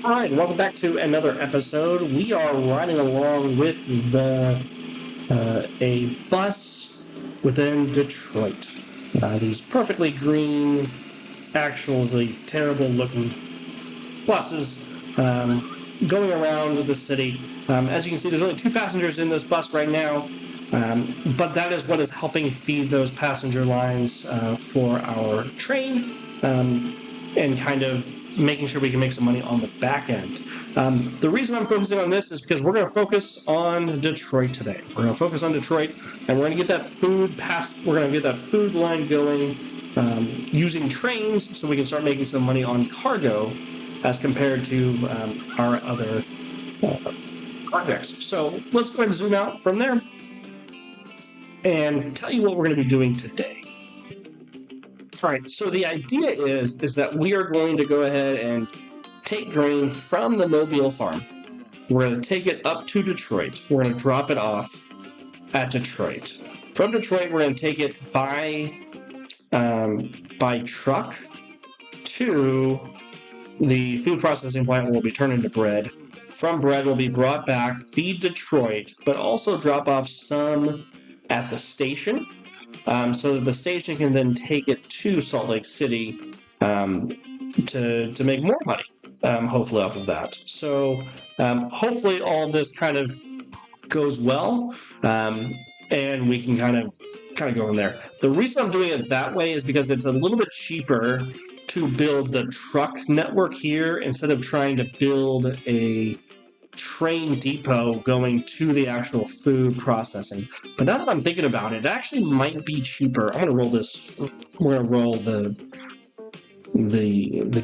All right, welcome back to another episode. We are riding along with a bus within Detroit. These perfectly green, actually terrible looking buses going around the city. As you can see, there's only 2 passengers in this bus right now, but that is what is helping feed those passenger lines for our train and kind of making sure we can make some money on the back end. The reason I'm focusing on this is because we're going to focus on Detroit today. We're going to focus on Detroit, and we're going to get that food past. We're going to get that food line going using trains, so we can start making some money on cargo as compared to our other projects. So let's go ahead and zoom out from there and tell you what we're going to be doing today. All right, so the idea is that we are going to go ahead and take grain from the Mobile farm. We're going to take it up to Detroit. We're going to drop it off at Detroit. From Detroit, we're going to take it by truck to the food processing plant, where will be turned into bread. From bread will be brought back, feed Detroit, but also drop off some at the station, so that the station can then take it to Salt Lake City to make more money, hopefully off of that. So hopefully all this kind of goes well, and we can kind of go in there. The reason I'm doing it that way is because it's a little bit cheaper to build the truck network here instead of trying to build a train depot going to the actual food processing. But now that I'm thinking about it, it actually might be cheaper. I'm going to roll this. We're going to roll the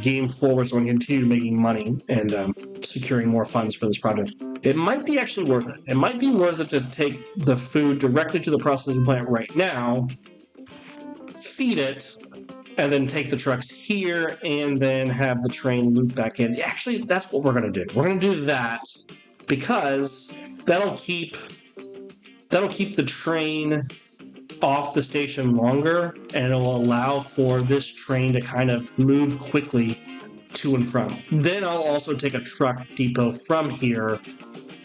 game forward so we can continue making money and securing more funds for this project. It might be actually worth it. It might be worth it to take the food directly to the processing plant right now, feed it, and then take the trucks here and then have the train loop back in. Actually, that's what we're going to do. We're going to do that because that'll keep the train off the station longer, and it will allow for this train to kind of move quickly to and from. Then I'll also take a truck depot from here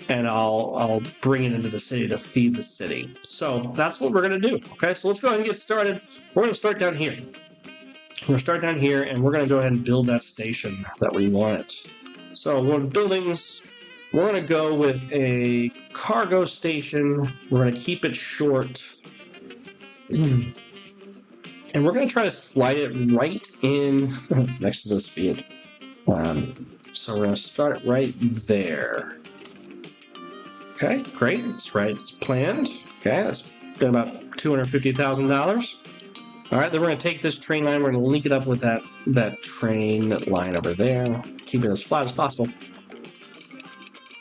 and I'll bring it into the city to feed the city. So that's what we're going to do. Okay, so let's go ahead and get started. We're going to start down here. We're going to start down here, and we're going to go ahead and build that station that we want. So we're in buildings. We're going to go with a cargo station. We're going to keep it short. And we're going to try to slide it right in next to this field. So we're going to start it right there. Okay, great. That's right. It's planned. Okay, that's been about $250,000. All right, then we're going to take this train line. We're going to link it up with that train line over there. Keep it as flat as possible.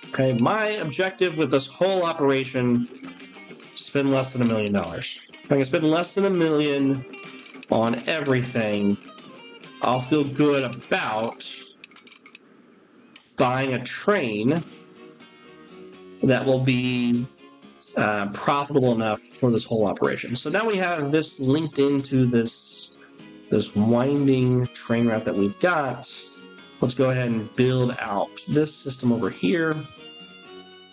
Okay, my objective with this whole operation is to spend less than $1 million. If I can spend less than $1 million on everything, I'll feel good about buying a train that will be profitable enough for this whole operation. So now we have this linked into this winding train route that we've got. Let's go ahead and build out this system over here.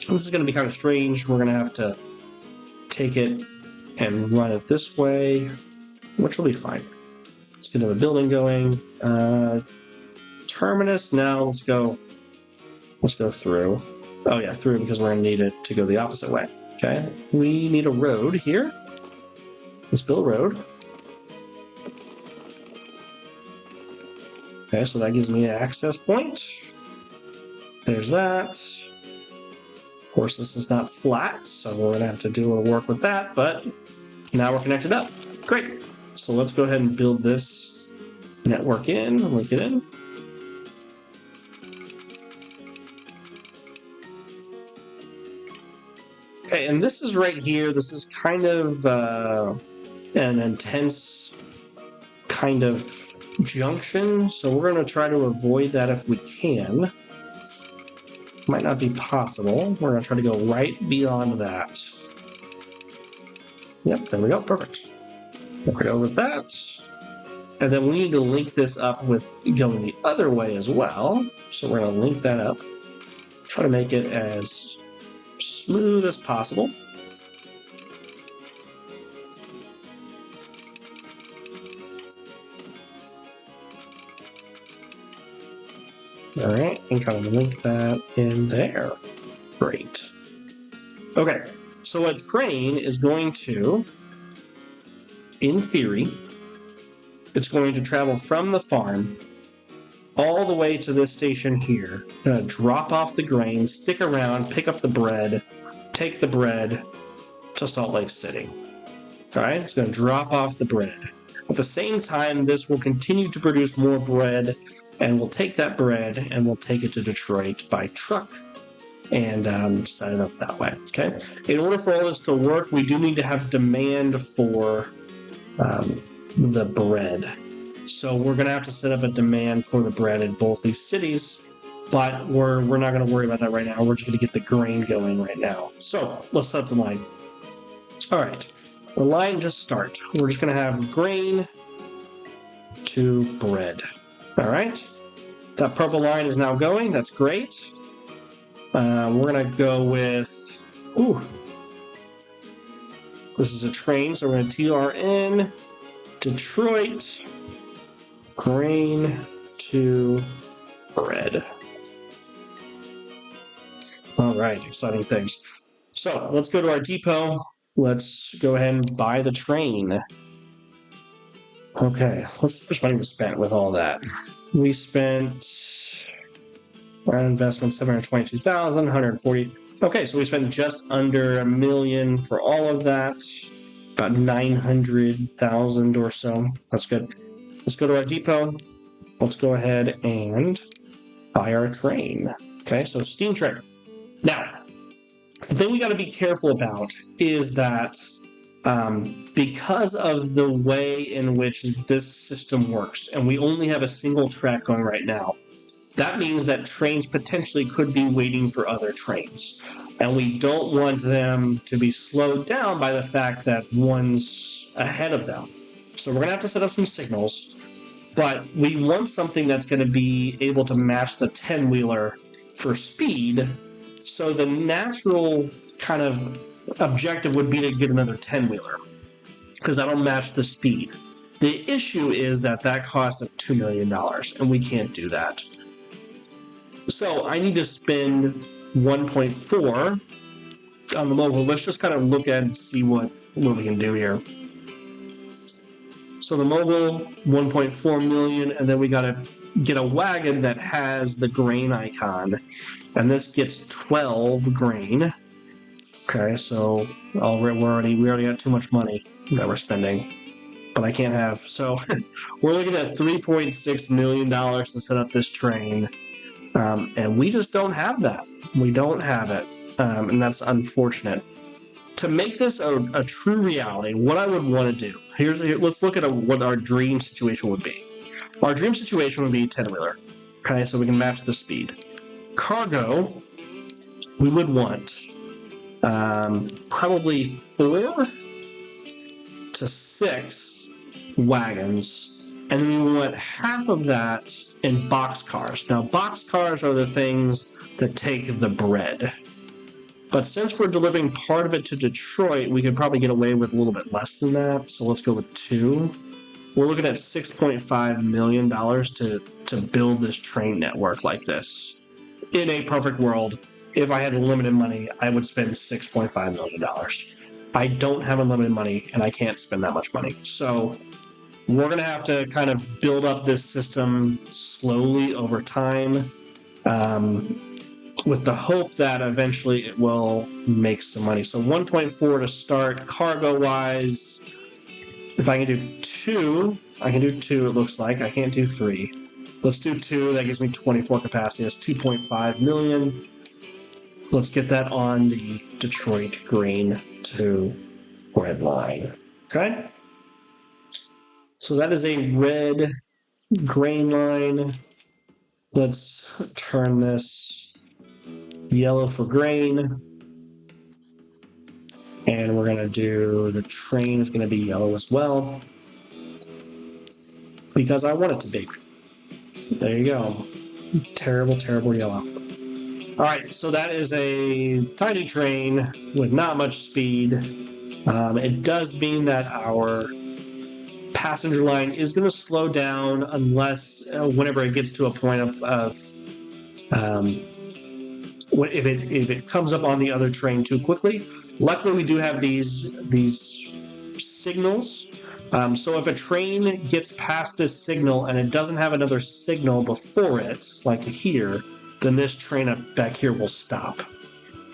This is going to be kind of strange. We're going to have to take it and run it this way, which will be fine. Let's get a building going. Terminus. Now let's go through. Oh yeah, through, because we're going to need it to go the opposite way. Okay, we need a road here. Let's build a road. Okay, so that gives me an access point. There's that. Of course, this is not flat, so we're going to have to do a little work with that, but now we're connected up. Great. So let's go ahead and build this network in, link it in. Okay, and this is right here. This is kind of an intense kind of junction, so we're going to try to avoid that if we can. Might not be possible. We're going to try to go right beyond that. Yep, there we go. Perfect. We'll go with that. And then we need to link this up with going the other way as well. So we're going to link that up. Try to make it as smooth as possible. All right, and kind of link that in there. Great. Okay, so a train is going to, in theory, it's going to travel from the farm all the way to this station here. Gonna drop off the grain, stick around, pick up the bread, take the bread to Salt Lake City. All right, it's gonna drop off the bread. At the same time, this will continue to produce more bread, and we'll take that bread and we'll take it to Detroit by truck and set it up that way. Okay. In order for all this to work, we do need to have demand for the bread. So we're going to have to set up a demand for the bread in both these cities, but we're not going to worry about that right now. We're just going to get the grain going right now. So let's set up the line. All right. The line just start. We're just going to have grain to bread. All right. That purple line is now going. That's great. We're going to go with, this is a train, so we're going to TRN, Detroit, grain to bread. All right, exciting things. So let's go to our depot. Let's go ahead and buy the train. Okay, let's see how much money we spent with all that. We spent our investment, 722,000, 140. Okay, so we spent just under $1 million for all of that, about 900,000 or so. That's good. Let's go to our depot. Let's go ahead and buy our train. Okay, so steam train. Now, the thing we got to be careful about is that because of the way in which this system works, and we only have a single track going right now, that means that trains potentially could be waiting for other trains. And we don't want them to be slowed down by the fact that one's ahead of them. So we're going to have to set up some signals, but we want something that's going to be able to match the 10-wheeler for speed. So the natural kind of objective would be to get another 10-wheeler, because that'll match the speed. The issue is that costs us $2 million, and we can't do that. So I need to spend 1.4 on the mobile. Let's just kind of look at and see what we can do here. So the mobile, 1.4 million, and then we got to get a wagon that has the grain icon, and this gets 12 grain. Okay, so we already got too much money that we're spending, but I can't have. So we're looking at $3.6 million to set up this train. And we just don't have that. We don't have it. And that's unfortunate. To make this a true reality, what I would want to do, let's look at what our dream situation would be. Our dream situation would be 10-wheeler. Okay, so we can match the speed. Cargo, we would want probably 4 to 6 wagons. And then we want half of that in box cars. Now, box cars are the things that take the bread. But since we're delivering part of it to Detroit, we could probably get away with a little bit less than that. So let's go with 2. We're looking at $6.5 million to build this train network like this. In a perfect world, if I had limited money, I would spend $6.5 million. I don't have unlimited money, and I can't spend that much money. So we're going to have to kind of build up this system slowly over time, with the hope that eventually it will make some money. So 1.4 to start. Cargo-wise, if I can do 2, I can do 2, it looks like. I can't do 3. Let's do 2. That gives me 24 capacity. That's 2.5 million. Let's get that on the Detroit grain to bread line. Okay? So that is a red grain line. Let's turn this yellow for grain. And we're going to do, the train is going to be yellow as well. because I want it to be. There you go. Terrible, terrible yellow. All right, so that is a tiny train with not much speed. It does mean that our passenger line is going to slow down unless whenever it gets to a point of if it comes up on the other train too quickly. Luckily, we do have these signals. So if a train gets past this signal and it doesn't have another signal before it, like here, then this train up back here will stop.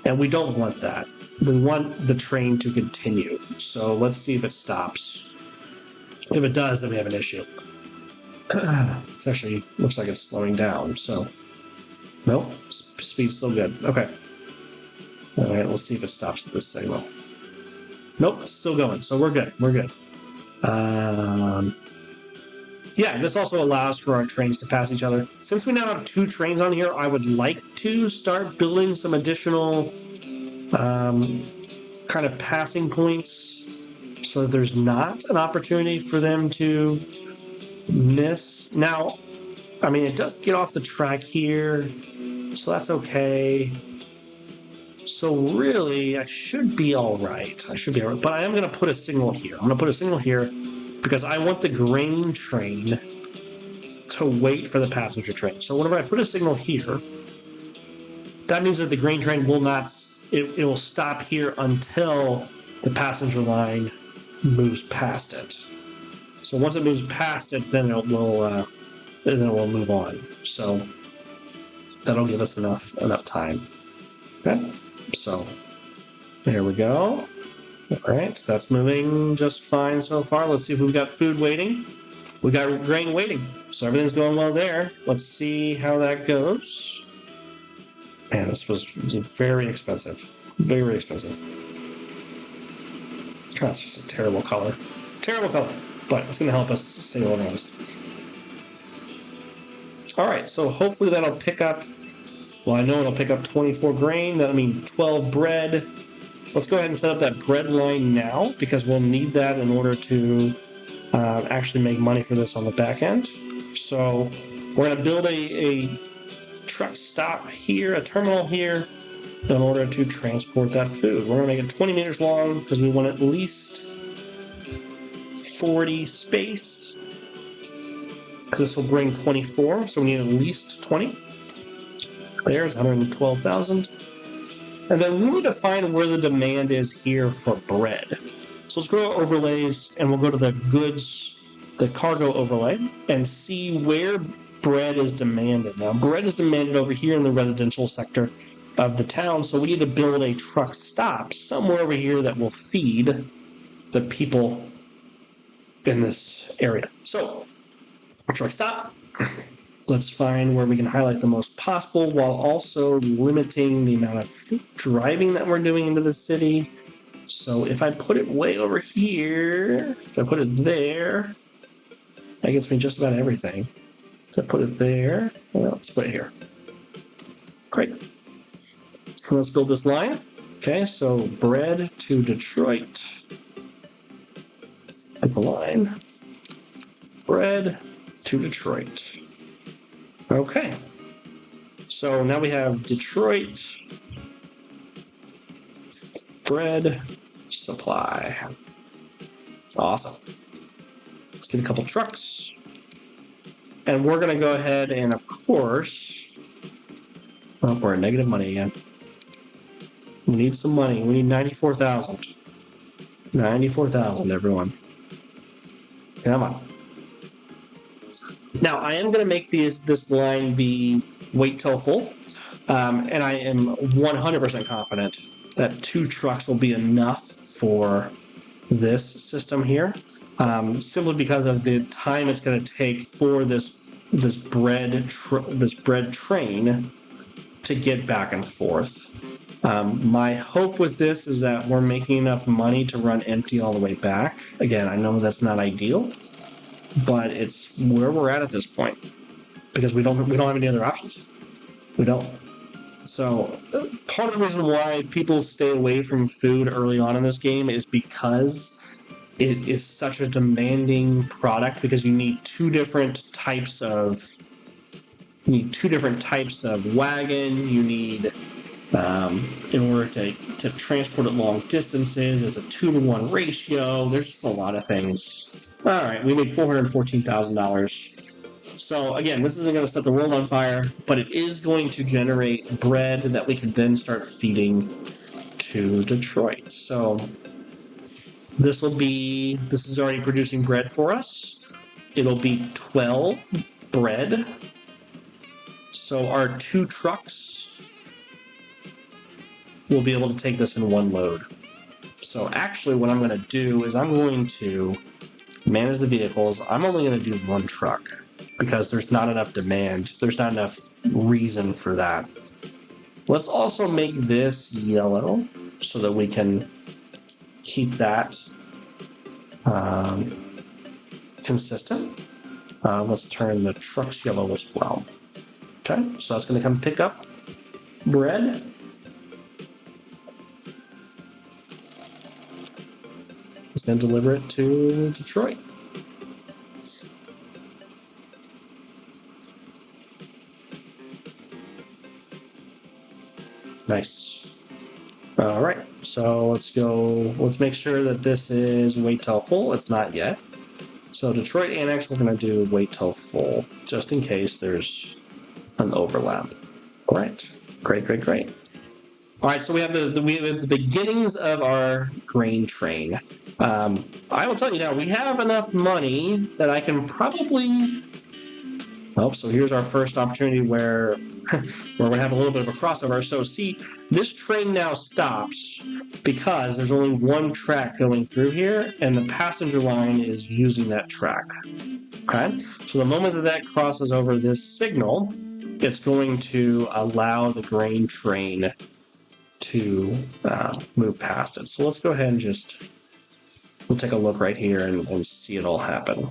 And we don't want that. We want the train to continue. So let's see if it stops. If it does, then we have an issue. It actually looks like it's slowing down. So, nope, speed's still good. Okay. All right, let's see if it stops at this signal. Nope, still going. So we're good. We're good. Yeah, this also allows for our trains to pass each other. Since we now have 2 trains on here, I would like to start building some additional kind of passing points so that there's not an opportunity for them to miss. Now, I mean, it does get off the track here, so that's okay. So really, I should be all right. But I am going to put a signal here. I'm going to put a signal here because I want the grain train to wait for the passenger train. So whenever I put a signal here, that means that the grain train will not, it will stop here until the passenger line moves past it. So once it moves past it, then it will move on. So that'll give us enough time. Okay, so there we go. All right, that's moving just fine so far. Let's see if we've got food waiting. We got grain waiting, so everything's going well there. Let's see how that goes. Man, this was very expensive. Very expensive. That's just a terrible color. Terrible color, but it's going to help us stay organized. All right, so hopefully that'll pick up. Well, I know it'll pick up 24 grain. That'll mean 12 bread. Let's go ahead and set up that bread line now because we'll need that in order to actually make money for this on the back end. So we're going to build a truck stop here, a terminal here, in order to transport that food. We're going to make it 20 meters long because we want at least 40 space. Because this will bring 24, so we need at least 20. There's 112,000. And then we need to find where the demand is here for bread. So let's go to overlays and we'll go to the goods, the cargo overlay, and see where bread is demanded. Now, bread is demanded over here in the residential sector of the town, so we need to build a truck stop somewhere over here that will feed the people in this area. So, truck stop. Let's find where we can highlight the most possible while also limiting the amount of driving that we're doing into the city. So if I put it way over here, if I put it there, that gets me just about everything. If I put it there, well, let's put it here. Great. Let's build this line. Okay, so bread to Detroit. Put the line. Bread to Detroit. Okay, so now we have Detroit bread supply. Awesome. Let's get a couple trucks. And we're going to go ahead and, of course, oh, we're in negative money again. We need some money. We need 94,000. 94,000, everyone. Come on. Now, I am going to make this line be wait till full, and I am 100% confident that 2 trucks will be enough for this system here, simply because of the time it's going to take for this bread train to get back and forth. My hope with this is that we're making enough money to run empty all the way back. Again, I know that's not ideal, but it's where we're at this point because we don't have any other options. We don't. So part of the reason why people stay away from food early on in this game is because it is such a demanding product because you need two different types of wagon. You need in order to transport it long distances. It's a 2-to-1 ratio. There's just a lot of things. All right, we made $414,000. So again, this isn't going to set the world on fire, but it is going to generate bread that we can then start feeding to Detroit. So this is already producing bread for us. It'll be 12 bread. So our 2 trucks will be able to take this in one load. So actually what I'm going to do is I'm going to manage the vehicles. I'm only going to do 1 truck because there's not enough demand. There's not enough reason for that. Let's also make this yellow so that we can keep that consistent. Let's turn the trucks yellow as well. Okay, so that's going to come pick up bread. It's going to deliver it to Detroit. Nice. All right, so let's make sure that this is wait till full. It's not yet. So Detroit Annex, we're going to do wait till full, just in case there's an overlap. All right, great. All right, so we have the beginnings of our grain train. I will tell you now, we have enough money that I can probably... Well, so here's our first opportunity where we're going to have a little bit of a crossover. So see, this train now stops because there's only 1 track going through here, and the passenger line is using that track. Okay? So the moment that crosses over this signal, it's going to allow the grain train to move past it. So let's go ahead and we'll take a look right here and see it all happen.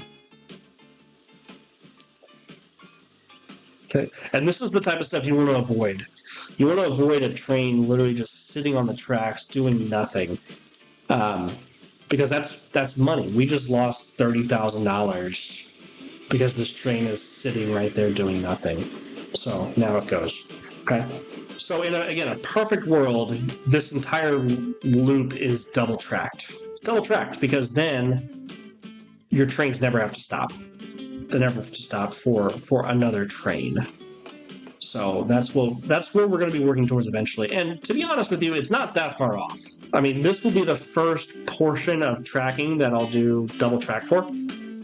Okay, and this is the type of stuff you want to avoid. You want to avoid a train literally just sitting on the tracks doing nothing, because that's money. We just lost $30,000 because this train is sitting right there doing nothing. So now it goes. Okay. So in a perfect world, this entire loop is double tracked. It's double tracked because then your trains never have to stop. They never have to stop for another train. So that's where we're going to be working towards eventually. And to be honest with you, it's not that far off. I mean, this will be the first portion of tracking that I'll do double track for,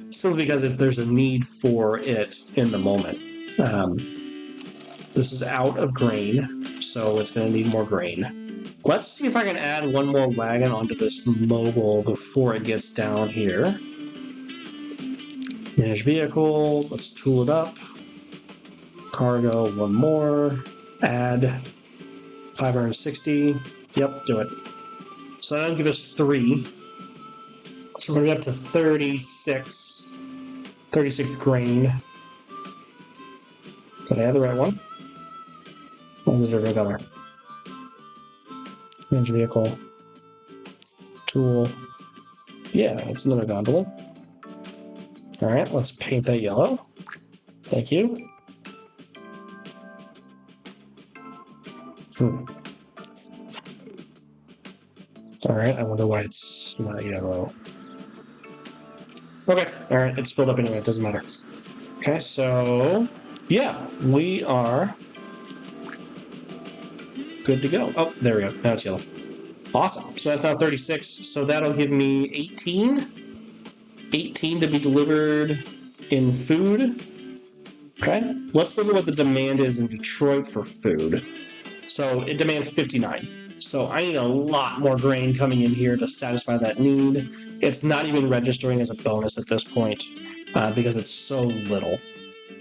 simply because there's a need for it in the moment. This is out of grain, so it's going to need more grain. Let's see if I can add 1 more wagon onto this mobile before it gets down here. Manage vehicle, let's tool it up. Cargo, 1 more. Add 560. Yep, do it. So that'll give us 3. So we're going to get up to 36 grain. Did I have the right one? What was the different color? Manage vehicle. Tool. Yeah, it's another gondola. All right, let's paint that yellow. Thank you. All right, I wonder why it's not yellow. Okay, all right, it's filled up anyway, it doesn't matter. Okay, so yeah, we are good to go. Oh, there we go, now it's yellow. Awesome, so that's now 36, so that'll give me 18 to be delivered in food. Okay, let's look at what the demand is in Detroit for food. So it demands 59. So I need a lot more grain coming in here to satisfy that need. It's not even registering as a bonus at this point because it's so little.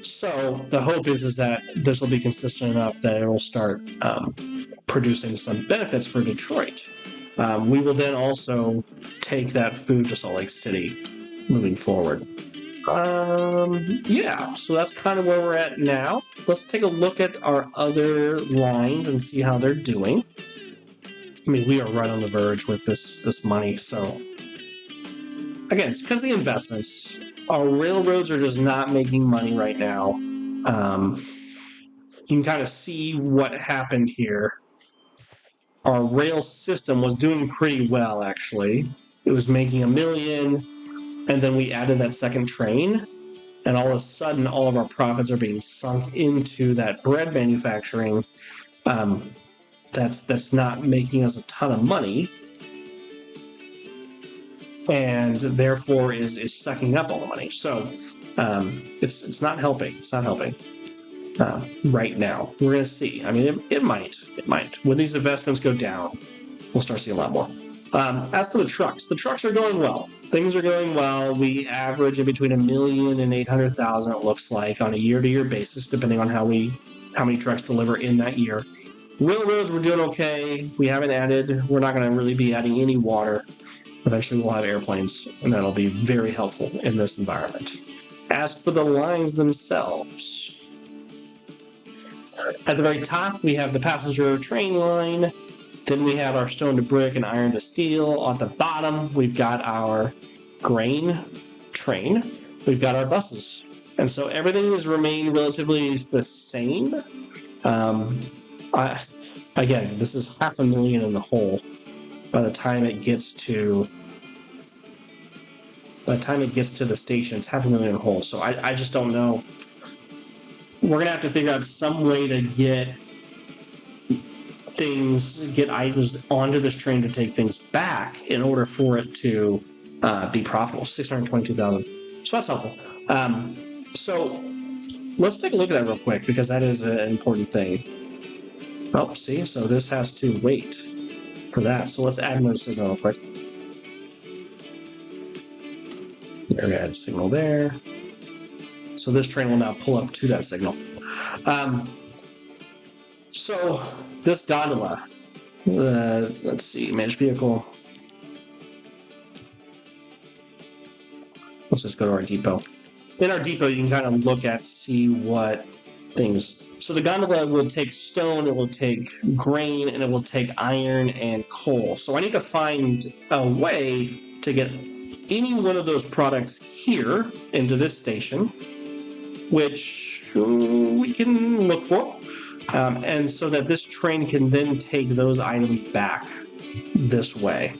So the hope is that this will be consistent enough that it will start producing some benefits for Detroit. We will then also take that food to Salt Lake City moving forward. Yeah, so that's kind of where we're at now. Let's take a look at our other lines and see how they're doing. I mean, we are right on the verge with this money, so again, it's because of the investments. Our railroads are just not making money right now. You can kind of see what happened here. Our rail system was doing pretty well, actually. It was making $1 million, and then we added that second train, and all of a sudden, all of our profits are being sunk into that bread manufacturing. That's not making us a ton of money, and therefore is sucking up all the money. So it's not helping. It's not helping right now. We're going to see. I mean, it might. When these investments go down, we'll start seeing a lot more. As for the trucks are going well. Things are going well. We average in between 1 million and 800,000, it looks like, on a year-to-year basis, depending on how many trucks deliver in that year. Railroads, we're doing okay. We haven't added. We're not going to really be adding any water. Eventually, we'll have airplanes, and that'll be very helpful in this environment. As for the lines themselves, at the very top, we have the passenger train line. Then we have our stone to brick and iron to steel. At the bottom, we've got our grain train. We've got our buses. And so everything has remained relatively the same. Again, this is $500,000 in the hole by the time it gets to the station. It's $500,000 in the hole. So I just don't know. We're gonna have to figure out some way to get items onto this train to take things back in order for it to be profitable. 622,000. So that's helpful. So let's take a look at that real quick, because that is an important thing. Oh, see, so this has to wait for that. So let's add another signal real quick. There, we add a signal there. So this train will now pull up to that signal. So this gondola, let's see, managed vehicle. Let's just go to our depot. In our depot, you can kind of look at, see what things. So the gondola will take stone, it will take grain, and it will take iron and coal. So I need to find a way to get any one of those products here into this station, which we can look for. And so that this train can then take those items back this way.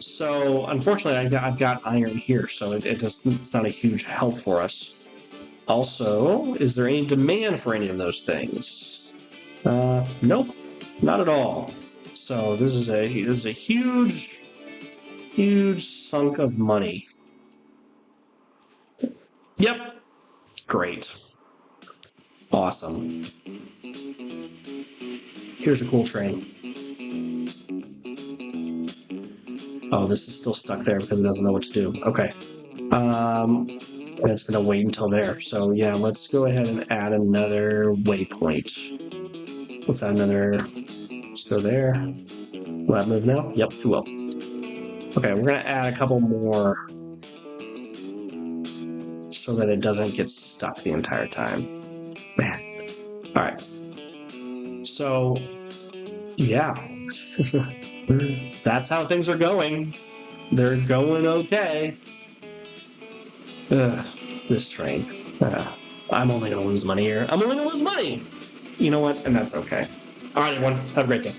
So unfortunately, I've got iron here, so it's not a huge help for us. Also, is there any demand for any of those things? Nope, not at all. So this is a huge sunk of money. Yep, great. Awesome. Here's a cool train. Oh, this is still stuck there because it doesn't know what to do. Okay. And it's going to wait until there. So yeah, let's go ahead and add another waypoint. Let's add another. Let's go there. Will that move now? Yep, it will. Okay, we're going to add a couple more so that it doesn't get stuck the entire time. Man. All right. So, yeah. That's how things are going. They're going okay. This train. I'm only going to lose money here. I'm only going to lose money. You know what? And that's okay. All right, everyone. Have a great day.